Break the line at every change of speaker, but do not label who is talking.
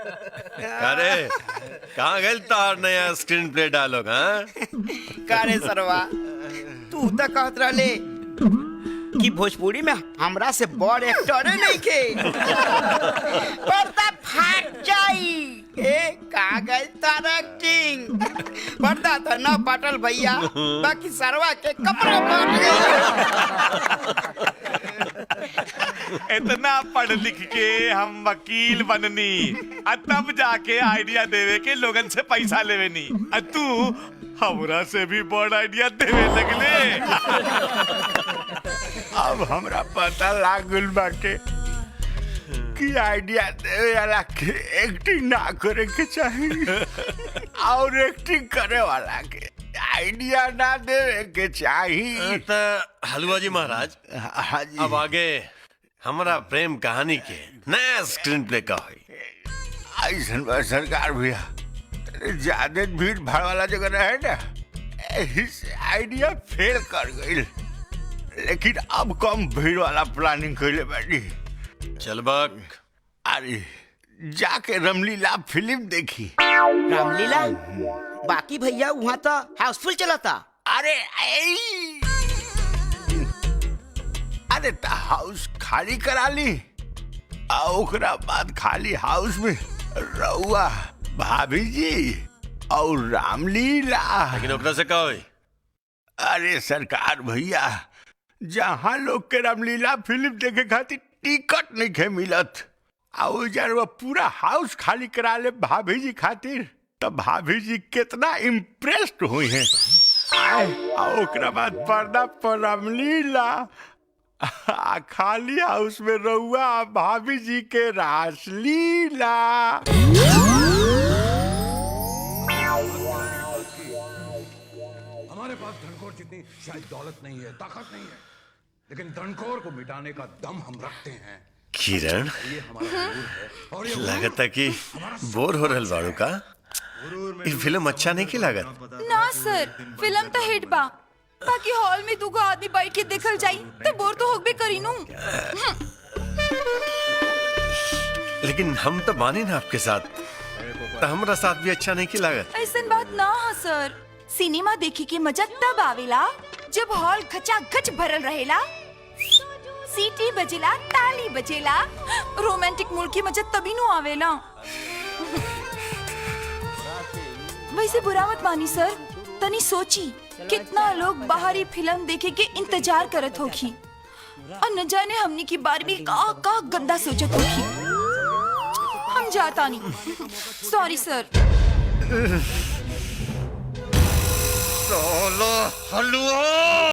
अरे कहाँ गए तार नया स्क्रीन प्ले डायलॉग? हाँ
कारे सरवा तू तो कहत रहले कि भोजपुरी में हमरा से बड़ एक्टर नहीं के पर्दा फाट जाई। ए कहाँ गई तार एक्टिंग? पर्दा तो न पाटल भैया, बाकी सरवा के कपड़ा फाट गए।
इतना पढ़ लिख के हम वकील बननी, तब जाके आइडिया देवे के लोगन से पैसा लेवे नी। तू हमरा से भी बड़ आइडिया देवे लगले।
अब हमरा पता लागल बाटे कि आइडिया देवे वाला के एक्टिंग ना करे के चाहिए और एक्टिंग करे वाला के आइडिया ना देवे के चाहिए।
तो हलवा जी महाराज,
हाँ जी।
अब आगे हमारा प्रेम कहानी के नया स्क्रीन प्ले का हुई।
ऐसन बा सरकार भैया, ज्यादा भीड़ भाड़ वाला जगह रहे ना, यही से आइडिया फेल कर गई। लेकिन अब कम भीड़ वाला प्लानिंग कैले बाटी।
चल बक।
अरे जाके रामलीला फिल्म देखी।
रामलीला? बाकी भैया वहाँ तो हाउसफुल चला था।
अरे अरे हाउस खाली करा ली और ओकरा बाद खाली हाउस में रहुआ भाभी जी और रामलीला।
लेकिन ओकरा से का हुई?
अरे सरकार भैया, जहाँ लोग के रामलीला फिल्म देखे खातिर टिकट नहीं खे मिलत और पूरा हाउस खाली करा ले भाभी जी खातिर, तब भाभी जी कितना इम्प्रेस्ड हुई हैं। और ओकरा बाद पर्दा पर रामलीला, खाली हाउस में रहुआ भाभी जी के रासलीला।
हमारे पास धनखोर जितनी शायद दौलत नहीं है, ताकत नहीं है, लेकिन धनखोर को मिटाने का दम हम रखते हैं।
किरण,
ये हमारा गुरूर है और ये
लगता कि बोर हो रहल बाड़ू का? ये फिल्म अच्छा नहीं की लागत?
ना सर, फिल्म तो हिट बा, बाकी हॉल में दुगो आदमी बैठ के देखल जाई तो बोर तो होबे करी नू।
लेकिन हम तो माने ना आपके साथ, तो हमारा साथ भी अच्छा नहीं की लागत।
ऐसन बात ना है सर, सिनेमा देखे के मजा तब आवेला जब हॉल खचाखच भरल रहेला, सीटी बजेला, ताली बजेला, रोमांटिक मूड की मजा तभी नु आवेला। वैसे बुरा मत मानी सर, तनी सोची कितना लोग बाहरी फिल्म देखे के इंतजार करत होखी और न जाने हमनी की बारबी का गंदा सोचत होखी। हम जाता नहीं, सॉरी सर।
हलवा